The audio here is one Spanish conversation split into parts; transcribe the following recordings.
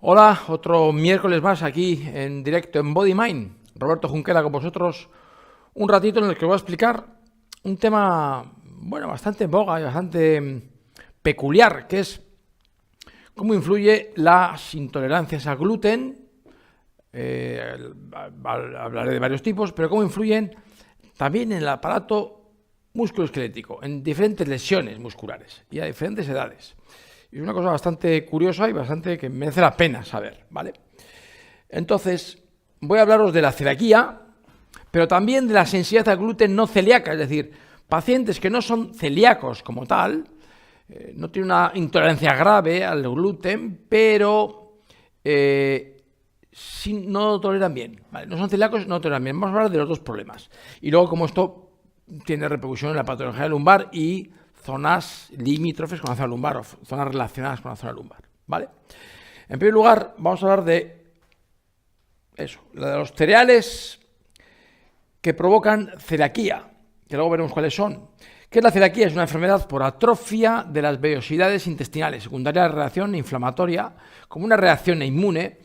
Hola, otro miércoles más aquí en directo en Body Mind. Roberto Junquera con vosotros un ratito en el que os voy a explicar un tema, bueno, bastante en boga y bastante peculiar, que es cómo influye las intolerancias al gluten. Hablaré de varios tipos, pero cómo influyen también en el aparato musculoesquelético, en diferentes lesiones musculares y a diferentes edades. Es una cosa bastante curiosa y bastante que merece la pena saber, ¿vale? Entonces, voy a hablaros de la celiaquía, pero también de la sensibilidad al gluten no celíaca, es decir, pacientes que no son celíacos como tal, no tienen una intolerancia grave al gluten, pero no lo toleran bien, ¿vale? No son celíacos, no lo toleran bien. Vamos a hablar de los dos problemas. Y luego, como esto tiene repercusión en la patología lumbar y zonas limítrofes con la zona lumbar o zonas relacionadas con la zona lumbar, ¿vale? En primer lugar, vamos a hablar de eso, de los cereales que provocan celiaquía, que luego veremos cuáles son. ¿Qué es la celiaquía? Es una enfermedad por atrofia de las vellosidades intestinales, secundaria a la reacción inflamatoria, como una reacción inmune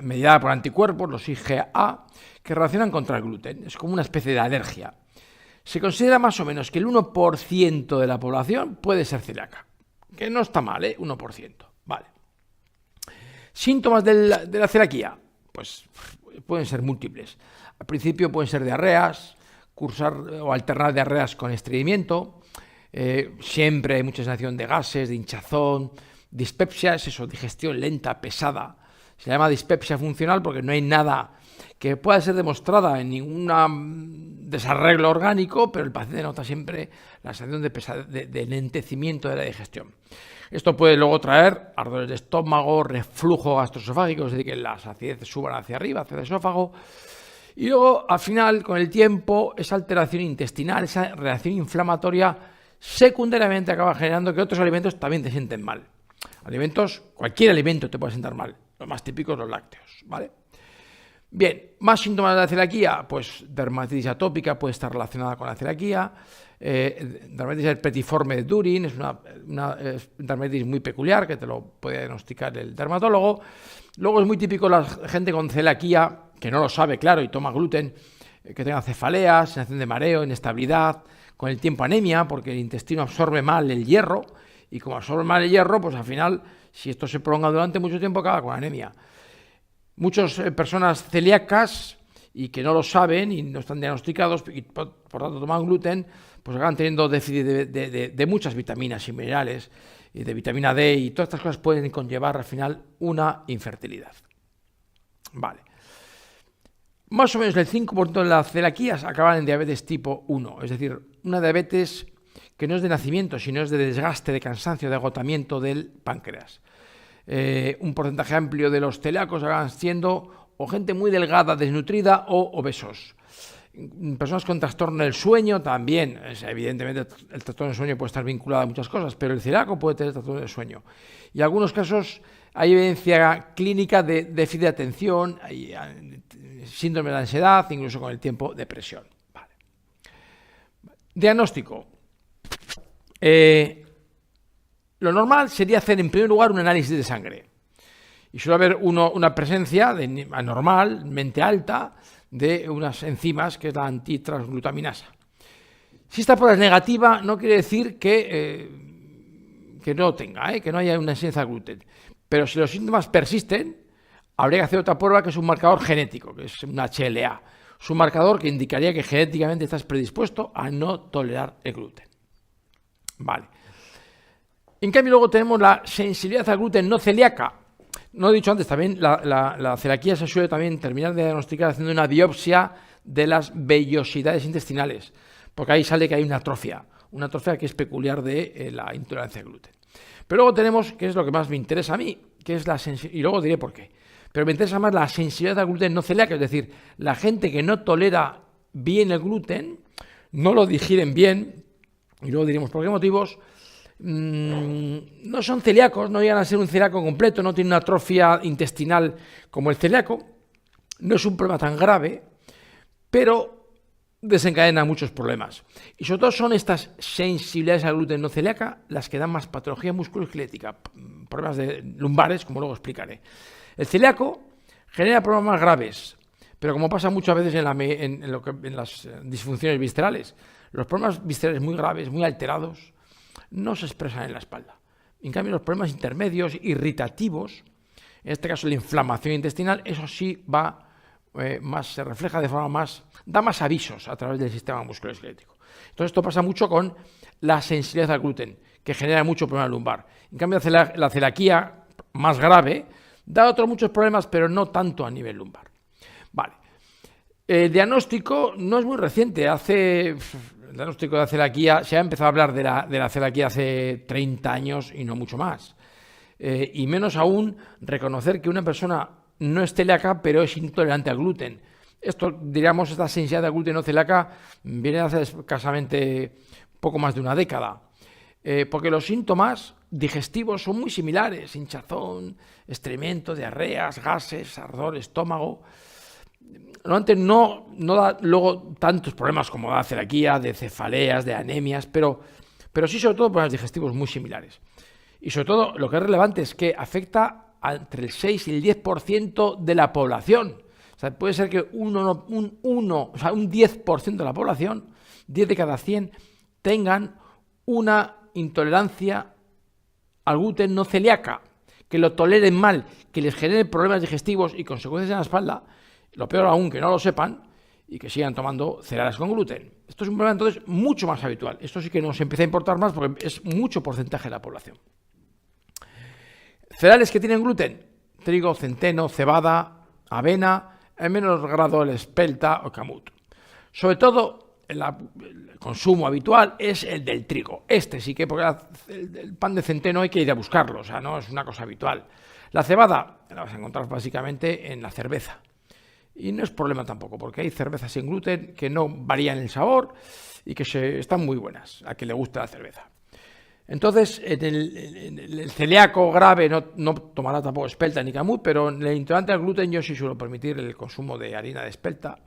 mediada por anticuerpos, los IgA, que reaccionan contra el gluten. Es como una especie de alergia. Se considera más o menos que el 1% de la población puede ser celíaca, que no está mal, 1%, vale. Síntomas de la celiaquía, pues pueden ser múltiples. Al principio pueden ser diarreas, cursar o alternar diarreas con estreñimiento, siempre hay mucha sensación de gases, de hinchazón, dispepsia, es eso, digestión lenta, pesada. Se llama dispepsia funcional porque no hay nada que pueda ser demostrada en ningún desarreglo orgánico, pero el paciente nota siempre la sensación de lentecimiento de la digestión. Esto puede luego traer ardores de estómago, reflujo gastroesofágico, es decir, que las acidez suban hacia arriba, hacia el esófago. Y luego, al final, con el tiempo, esa alteración intestinal, esa reacción inflamatoria, secundariamente acaba generando que otros alimentos también te sienten mal. Cualquier alimento te puede sentar mal. Los más típicos, los lácteos, ¿vale? Bien, más síntomas de la celiaquía, pues dermatitis atópica puede estar relacionada con la celiaquía, dermatitis herpetiforme de Durin, es una dermatitis muy peculiar que te lo puede diagnosticar el dermatólogo. Luego es muy típico la gente con celiaquía, que no lo sabe, claro, y toma gluten, que tenga cefaleas, sensación de mareo, inestabilidad, con el tiempo anemia, porque el intestino absorbe mal el hierro, y como absorbe mal el hierro, pues al final, si esto se prolonga durante mucho tiempo, acaba con anemia. Muchas personas celíacas y que no lo saben y no están diagnosticados y por tanto toman gluten, pues acaban teniendo déficit de muchas vitaminas y minerales, y de vitamina D, y todas estas cosas pueden conllevar al final una infertilidad. Vale. Más o menos el 5% de las celiaquías acaban en diabetes tipo 1, es decir, una diabetes que no es de nacimiento, sino es de desgaste, de cansancio, de agotamiento del páncreas. Un porcentaje amplio de los celíacos acaban siendo o gente muy delgada, desnutrida o obesos. Personas con trastorno del sueño también, evidentemente el trastorno del sueño puede estar vinculado a muchas cosas, pero el celíaco puede tener trastorno del sueño. Y en algunos casos hay evidencia clínica de déficit de atención, hay síndrome de ansiedad, incluso con el tiempo depresión. Vale. Diagnóstico. Lo normal sería hacer en primer lugar un análisis de sangre. Y suele haber una presencia anormalmente alta de unas enzimas que es la antitransglutaminasa. Si esta prueba es negativa, no quiere decir que no tenga, que no haya una sensibilidad al gluten. Pero si los síntomas persisten, habría que hacer otra prueba que es un marcador genético, que es un HLA. Es un marcador que indicaría que genéticamente estás predispuesto a no tolerar el gluten. Vale. En cambio, luego tenemos la sensibilidad al gluten no celíaca. No he dicho antes, también la celiaquía se suele también terminar de diagnosticar haciendo una biopsia de las vellosidades intestinales, porque ahí sale que hay una atrofia que es peculiar de la intolerancia al gluten. Pero luego tenemos, que es lo que más me interesa a mí, que es la sensibilidad, y luego diré por qué, pero me interesa más la sensibilidad al gluten no celíaca, es decir, la gente que no tolera bien el gluten, no lo digieren bien, y luego diremos por qué motivos. No son celíacos, no llegan a ser un celíaco completo, no tienen una atrofia intestinal como el celíaco, no es un problema tan grave, pero desencadena muchos problemas. Y sobre todo son estas sensibilidades al gluten no celíaca las que dan más patología musculoesquelética, problemas de lumbares, como luego explicaré. El celíaco genera problemas más graves, pero como pasa muchas veces en las disfunciones viscerales, los problemas viscerales muy graves, muy alterados, no se expresan en la espalda. En cambio, los problemas intermedios, irritativos, en este caso la inflamación intestinal, eso sí va se refleja de forma da más avisos a través del sistema musculoesquelético. Entonces esto pasa mucho con la sensibilidad al gluten, que genera mucho problema lumbar. En cambio la celiaquía, más grave, da otros muchos problemas, pero no tanto a nivel lumbar. Vale. El diagnóstico no es muy reciente. El diagnóstico de la celiaquía, se ha empezado a hablar de la celiaquía hace 30 años y no mucho más. Y menos aún reconocer que una persona no es celíaca, pero es intolerante al gluten. Esto, diríamos, esta sensibilidad al gluten no celíaca viene de hace escasamente poco más de una década. Porque los síntomas digestivos son muy similares: hinchazón, estreñimiento, diarreas, gases, ardor, estómago. Normalmente no da luego tantos problemas como da celiaquía, de cefaleas, de anemias, pero sí sobre todo problemas digestivos muy similares. Y sobre todo lo que es relevante es que afecta entre el 6 y el 10% de la población. O sea, puede ser que un 10% de la población, 10 de cada 100, tengan una intolerancia al gluten no celíaca, que lo toleren mal, que les genere problemas digestivos y consecuencias en la espalda. Lo peor aún, que no lo sepan y que sigan tomando cereales con gluten. Esto es un problema entonces mucho más habitual. Esto sí que nos empieza a importar más porque es mucho porcentaje de la población. Cereales que tienen gluten: trigo, centeno, cebada, avena, en menor grado el espelta o camut. Sobre todo el consumo habitual es el del trigo. Este sí que, porque el pan de centeno hay que ir a buscarlo, o sea, no es una cosa habitual. La cebada la vas a encontrar básicamente en la cerveza. Y no es problema tampoco, porque hay cervezas sin gluten que no varían el sabor y que están muy buenas a quien le gusta la cerveza. Entonces, en el celíaco grave no tomará tampoco espelta ni camut, pero en el intolerante al gluten yo sí suelo permitir el consumo de harina de espelta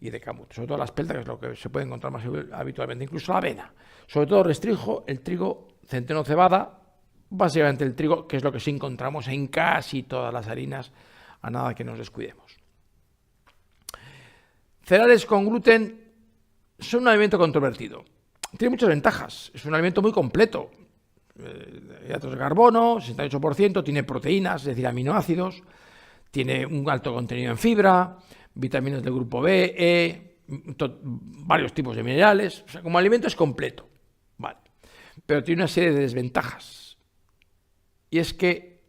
y de camut. Sobre todo la espelta, que es lo que se puede encontrar más habitualmente, incluso la avena. Sobre todo restringo el trigo, centeno, cebada, básicamente el trigo, que es lo que sí encontramos en casi todas las harinas, a nada que nos descuidemos. Cereales con gluten son un alimento controvertido. Tiene muchas ventajas. Es un alimento muy completo. Hidratos de carbono, 68%, tiene proteínas, es decir, aminoácidos, tiene un alto contenido en fibra, vitaminas del grupo B, varios tipos de minerales. O sea, como alimento es completo. Vale. Pero tiene una serie de desventajas. Y es que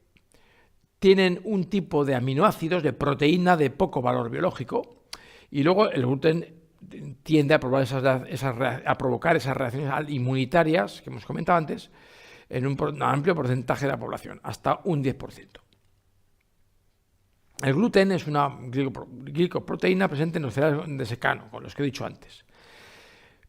tienen un tipo de aminoácidos, de proteína de poco valor biológico, y luego el gluten tiende a provocar esas reacciones inmunitarias que hemos comentado antes en un amplio porcentaje de la población, hasta un 10%. El gluten es una glicoproteína presente en los cereales de secano, con los que he dicho antes.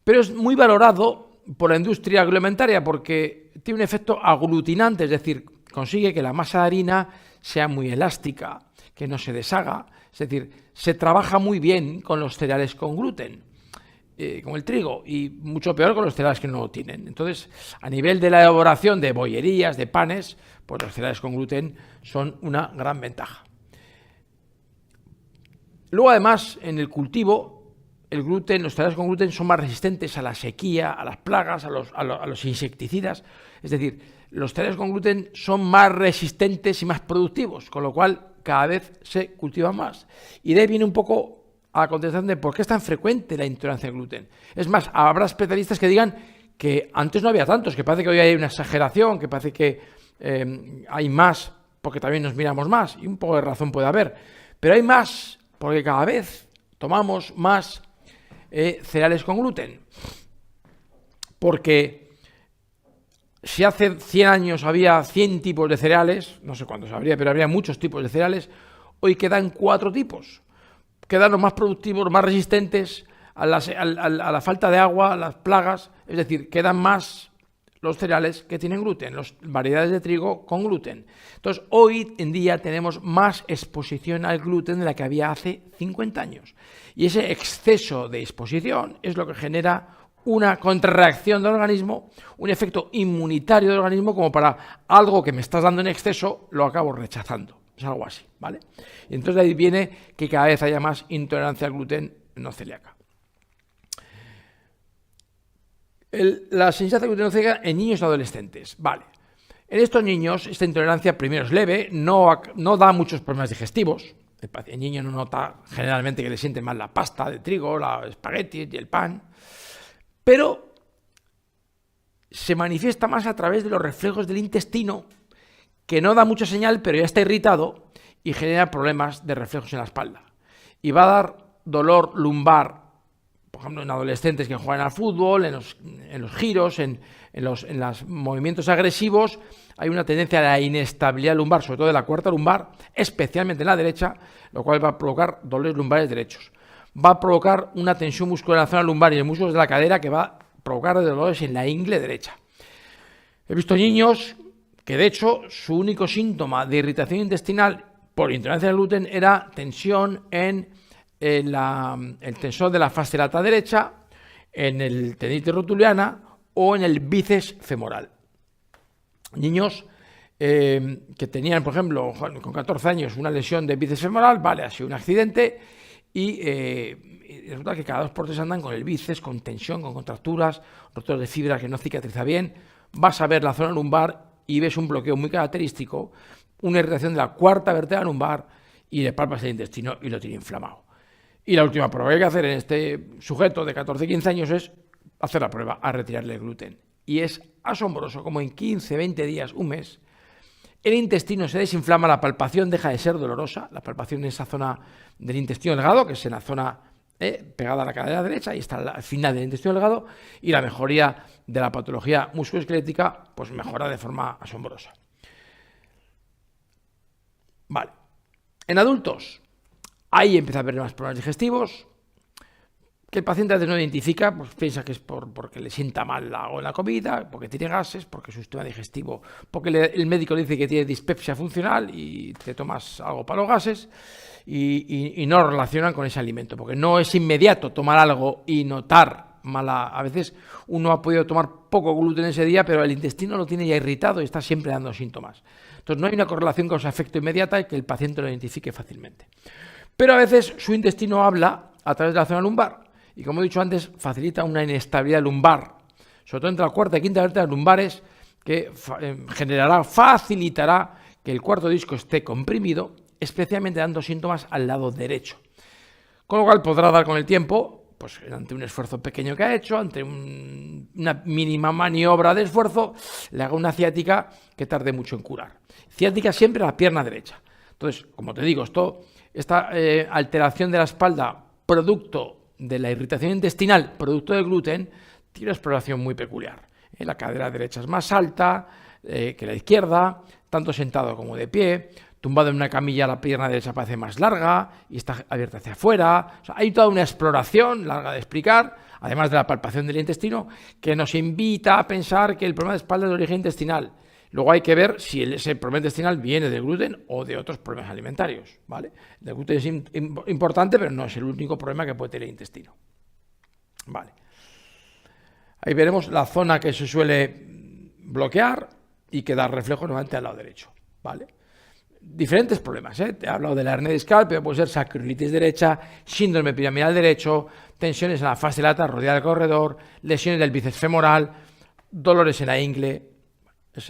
Pero es muy valorado por la industria agroalimentaria porque tiene un efecto aglutinante, es decir, consigue que la masa de harina sea muy elástica, que no se deshaga. Es decir, se trabaja muy bien con los cereales con gluten, con el trigo, y mucho peor con los cereales que no lo tienen. Entonces, a nivel de la elaboración de bollerías, de panes, pues los cereales con gluten son una gran ventaja. Luego, además, en el cultivo, los cereales con gluten son más resistentes a la sequía, a las plagas, a los insecticidas. Es decir, los cereales con gluten son más resistentes y más productivos, con lo cual cada vez se cultivan más. Y de ahí viene un poco a la contestación de por qué es tan frecuente la intolerancia al gluten. Es más, habrá especialistas que digan que antes no había tantos, que parece que hoy hay una exageración, que parece que hay más porque también nos miramos más, y un poco de razón puede haber. Pero hay más porque cada vez tomamos más cereales con gluten. Porque si hace 100 años había 100 tipos de cereales, no sé cuántos habría, pero habría muchos tipos de cereales, hoy quedan 4 tipos. Quedan los más productivos, los más resistentes a la falta de agua, a las plagas, es decir, quedan más los cereales que tienen gluten, las variedades de trigo con gluten. Entonces, hoy en día tenemos más exposición al gluten de la que había hace 50 años. Y ese exceso de exposición es lo que genera una contrarreacción del organismo, un efecto inmunitario del organismo, como para algo que me estás dando en exceso, lo acabo rechazando. Es algo así, ¿vale? Y entonces de ahí viene que cada vez haya más intolerancia al gluten no celíaca. La sensibilidad gluten no celíaca en niños y adolescentes. Vale. En estos niños, esta intolerancia primero es leve, no da muchos problemas digestivos. El niño no nota generalmente que le siente mal la pasta de trigo, los espaguetis y el pan. Pero se manifiesta más a través de los reflejos del intestino, que no da mucha señal, pero ya está irritado y genera problemas de reflejos en la espalda. Y va a dar dolor lumbar, por ejemplo, en adolescentes que juegan al fútbol, en los giros, en los movimientos agresivos. Hay una tendencia a la inestabilidad lumbar, sobre todo de la cuarta lumbar, especialmente en la derecha, lo cual va a provocar dolores lumbares derechos. Va a provocar una tensión muscular en la zona lumbar y en músculos de la cadera que va a provocar dolores en la ingle derecha. He visto niños que, de hecho, su único síntoma de irritación intestinal por intolerancia al gluten era tensión en el tensor de la fascia lata derecha, en el tendinitis rotuliana o en el bíceps femoral. Niños que tenían, por ejemplo, con 14 años una lesión de bíceps femoral, vale, ha sido un accidente y resulta que cada 2 por 3 andan con el bíceps, con tensión, con contracturas, roturas de fibra que no cicatriza bien. Vas a ver la zona lumbar y ves un bloqueo muy característico, una irritación de la cuarta vértebra lumbar y le palpas el intestino y lo tiene inflamado. Y la última prueba que hay que hacer en este sujeto de 14-15 años es hacer la prueba a retirarle el gluten. Y es asombroso como en 15-20 días, un mes, el intestino se desinflama, la palpación deja de ser dolorosa, la palpación en esa zona del intestino delgado, que es en la zona pegada a la cadera derecha, y está al final del intestino delgado, y la mejoría de la patología musculoesquelética pues mejora de forma asombrosa. Vale. En adultos, ahí empieza a haber más problemas digestivos, que el paciente a veces no identifica, pues piensa que es porque le sienta mal la comida, porque tiene gases, porque su sistema digestivo, porque el médico le dice que tiene dispepsia funcional y te tomas algo para los gases y no lo relacionan con ese alimento, porque no es inmediato tomar algo y notar mala. A veces uno ha podido tomar poco gluten ese día, pero el intestino lo tiene ya irritado y está siempre dando síntomas. Entonces no hay una correlación causa-efecto inmediata y que el paciente lo identifique fácilmente. Pero a veces su intestino habla a través de la zona lumbar. Y como he dicho antes, facilita una inestabilidad lumbar, sobre todo entre la cuarta y quinta vértebra lumbares, que facilitará que el cuarto disco esté comprimido, especialmente dando síntomas al lado derecho. Con lo cual podrá dar con el tiempo, pues ante un esfuerzo pequeño que ha hecho, ante una mínima maniobra de esfuerzo, le haga una ciática que tarde mucho en curar. Ciática siempre a la pierna derecha. Entonces, como te digo, esta alteración de la espalda, producto de la irritación intestinal, producto del gluten, tiene una exploración muy peculiar. La cadera derecha es más alta que la izquierda, tanto sentado como de pie. Tumbado en una camilla, la pierna derecha parece más larga y está abierta hacia afuera. O sea, hay toda una exploración larga de explicar, además de la palpación del intestino, que nos invita a pensar que el problema de espalda es de origen intestinal. Luego hay que ver si ese problema intestinal viene del gluten o de otros problemas alimentarios, ¿vale? El gluten es importante, pero no es el único problema que puede tener el intestino. Vale. Ahí veremos la zona que se suele bloquear y que da reflejo nuevamente al lado derecho, ¿vale? Diferentes problemas, ¿eh? Te he hablado de la hernia discal, pero puede ser sacroiliitis derecha, síndrome piramidal derecho, tensiones en la fascia lata rodeada del corredor, lesiones del bíceps femoral, dolores en la ingle.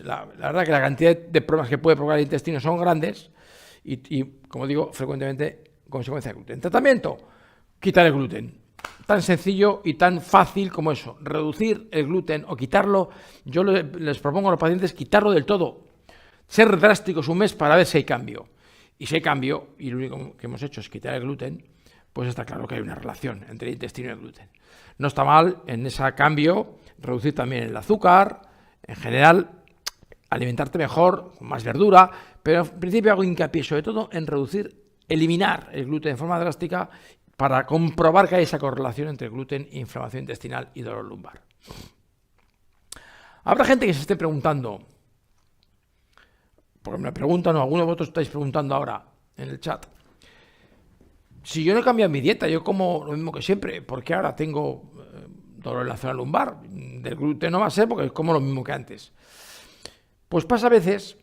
La verdad que la cantidad de problemas que puede provocar el intestino son grandes y como digo, frecuentemente consecuencia del gluten. Tratamiento, quitar el gluten. Tan sencillo y tan fácil como eso. Reducir el gluten o quitarlo. Yo les propongo a los pacientes quitarlo del todo. Ser drásticos un mes para ver si hay cambio. Y si hay cambio, y lo único que hemos hecho es quitar el gluten, pues está claro que hay una relación entre el intestino y el gluten. No está mal en ese cambio reducir también el azúcar, en general alimentarte mejor, con más verdura, pero en principio hago hincapié sobre todo en eliminar el gluten de forma drástica para comprobar que hay esa correlación entre gluten, inflamación intestinal y dolor lumbar. Habrá gente que se esté preguntando, porque me preguntan, o algunos de vosotros estáis preguntando ahora en el chat, si yo no he cambiado mi dieta, yo como lo mismo que siempre, ¿por qué ahora tengo dolor en la zona lumbar? Del gluten no va a ser porque es como lo mismo que antes. Pues pasa a veces,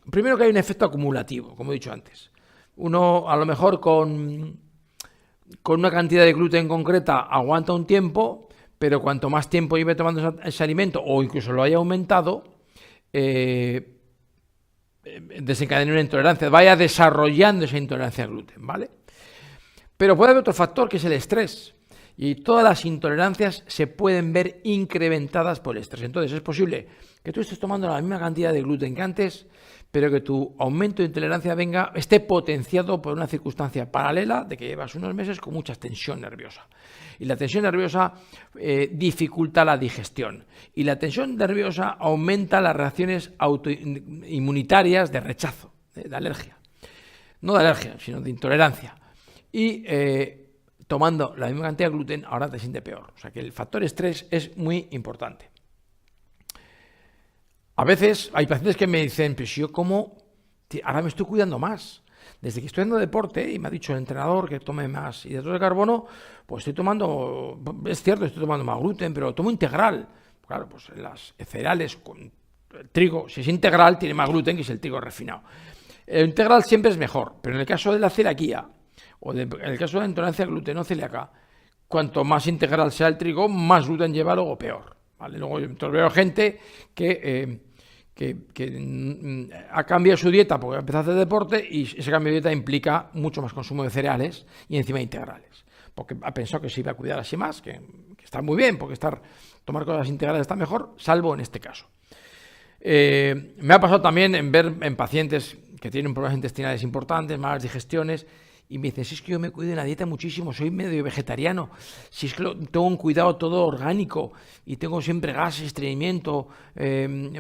primero que hay un efecto acumulativo, como he dicho antes. Uno a lo mejor con una cantidad de gluten concreta aguanta un tiempo, pero cuanto más tiempo lleve tomando ese alimento, o incluso lo haya aumentado, desencadena una intolerancia, vaya desarrollando esa intolerancia al gluten, ¿vale? Pero puede haber otro factor que es el estrés. Y todas las intolerancias se pueden ver incrementadas por el estrés. Entonces es posible que tú estés tomando la misma cantidad de gluten que antes, pero que tu aumento de intolerancia esté potenciado por una circunstancia paralela de que llevas unos meses con mucha tensión nerviosa. Y la tensión nerviosa dificulta la digestión. Y la tensión nerviosa aumenta las reacciones autoinmunitarias de rechazo, de alergia. No de alergia, sino de intolerancia. Y tomando la misma cantidad de gluten, ahora te sientes peor. O sea que el factor estrés es muy importante. A veces hay pacientes que me dicen, pues yo como, ahora me estoy cuidando más. Desde que estoy haciendo deporte, y me ha dicho el entrenador que tome más hidratos de carbono, pues estoy tomando, es cierto, estoy tomando más gluten, pero tomo integral. Claro, pues en las cereales con el trigo, si es integral, tiene más gluten que si el trigo refinado. El integral siempre es mejor, pero en el caso de la celiaquía, o en el caso de la intolerancia gluten celíaca, cuanto más integral sea el trigo, más gluten lleva, luego peor. ¿Vale? Luego yo veo gente que ha cambiado su dieta porque ha empezado a hacer deporte y ese cambio de dieta implica mucho más consumo de cereales y encima integrales. Porque ha pensado que se iba a cuidar así más, que está muy bien, porque tomar cosas integrales está mejor, salvo en este caso. Me ha pasado también en ver en pacientes que tienen problemas intestinales importantes, malas digestiones, y me dicen, si es que yo me cuido de la dieta muchísimo, soy medio vegetariano, si es que tengo un cuidado todo orgánico y tengo siempre gases, estreñimiento,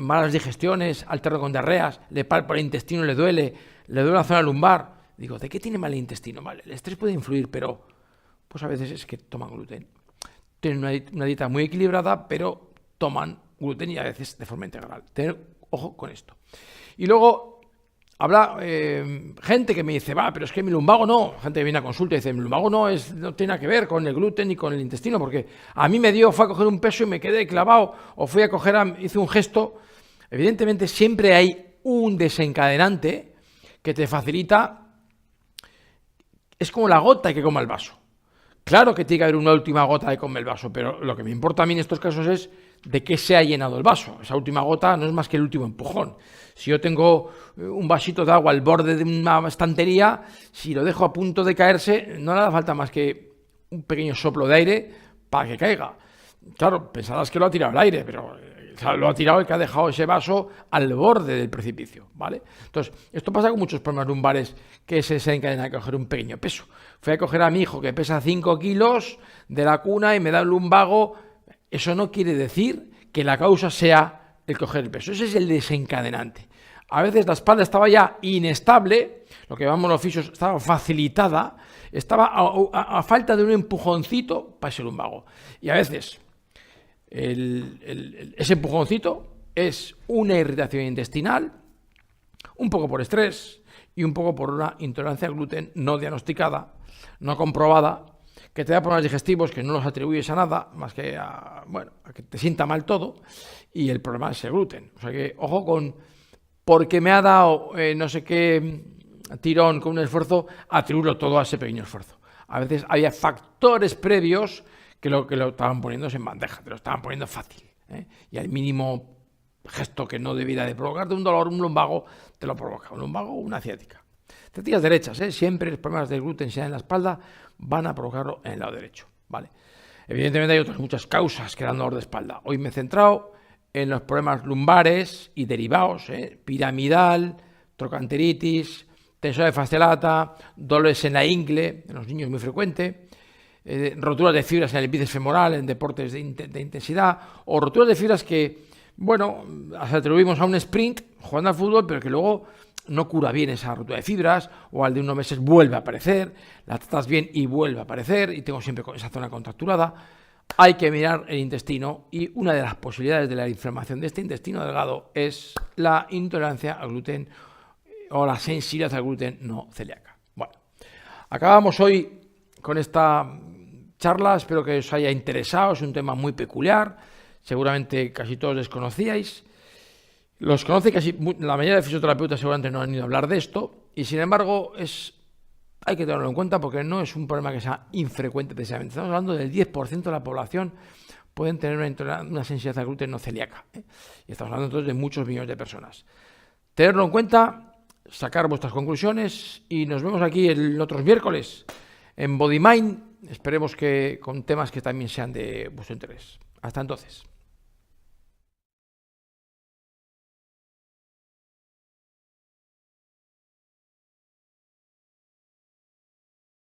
malas digestiones, alterno con diarreas, le palpo el intestino, le duele la zona lumbar. Digo, ¿de qué tiene mal el intestino? Vale, el estrés puede influir, pero pues a veces es que toman gluten. Tienen una dieta muy equilibrada, pero toman gluten y a veces de forma integral. Tener ojo con esto. Y luego habla gente que me dice, pero es que mi lumbago no. Gente que viene a consulta y dice, mi lumbago no tiene nada que ver con el gluten ni con el intestino, porque a mí fue a coger un peso y me quedé clavado, o fui a hice un gesto. Evidentemente siempre hay un desencadenante que te facilita, es como la gota que coma el vaso. Claro que tiene que haber una última gota de comer el vaso, pero lo que me importa a mí en estos casos es de qué se ha llenado el vaso. Esa última gota no es más que el último empujón. Si yo tengo un vasito de agua al borde de una estantería, si lo dejo a punto de caerse, no le da falta más que un pequeño soplo de aire para que caiga. Claro, pensarás que lo ha tirado al aire, pero lo ha tirado el que ha dejado ese vaso al borde del precipicio, ¿vale? Entonces, esto pasa con muchos problemas lumbares que se desencadenan a coger un pequeño peso. Fui a coger a mi hijo que pesa 5 kilos de la cuna y me da un lumbago. Eso no quiere decir que la causa sea el coger el peso. Ese es el desencadenante. A veces la espalda estaba ya inestable, lo que llamamos los fisios, estaba facilitada, estaba a falta de un empujoncito para ese lumbago. Y a veces ese empujoncito es una irritación intestinal, un poco por estrés y un poco por una intolerancia al gluten no diagnosticada, no comprobada, que te da problemas digestivos que no los atribuyes a nada, más que a que te sienta mal todo, y el problema es el gluten. O sea que, ojo con, porque me ha dado no sé qué tirón con un esfuerzo, atribuirlo todo a ese pequeño esfuerzo. A veces había factores previos que lo estaban poniéndose en bandeja, te lo estaban poniendo fácil, y al mínimo gesto que no debiera de provocarte un dolor, un lumbago, te lo provoca, un lumbago o una ciática. Ciáticas derechas, siempre los problemas del gluten, si en la espalda, van a provocarlo en el lado derecho, ¿vale? Evidentemente hay otras muchas causas que dan dolor de espalda. Hoy me he centrado en los problemas lumbares y derivados, piramidal, trocanteritis, tensión de fascia lata, dolores en la ingle, en los niños muy frecuente, roturas de fibras en el bíceps femoral, en deportes de intensidad, o roturas de fibras que, se atribuimos a un sprint jugando al fútbol, pero que luego no cura bien esa rotura de fibras, o al de unos meses vuelve a aparecer, la tratas bien y vuelve a aparecer, y tengo siempre esa zona contracturada. hay que mirar el intestino, y una de las posibilidades de la inflamación de este intestino delgado es la intolerancia al gluten o la sensibilidad al gluten no celíaca. Bueno, acabamos hoy con esta charla, espero que os haya interesado, es un tema muy peculiar, seguramente casi todos desconocíais. Los conoce casi la mayoría de fisioterapeutas, seguramente no han ido a hablar de esto, y sin embargo hay que tenerlo en cuenta porque no es un problema que sea infrecuente precisamente. Estamos hablando del 10% de la población pueden tener una sensibilidad al gluten no celíaca, ¿eh? Y estamos hablando entonces de muchos millones de personas. Tenerlo en cuenta, sacar vuestras conclusiones, y nos vemos aquí el otros miércoles en Body Mind. Esperemos que con temas que también sean de vuestro interés. Hasta entonces.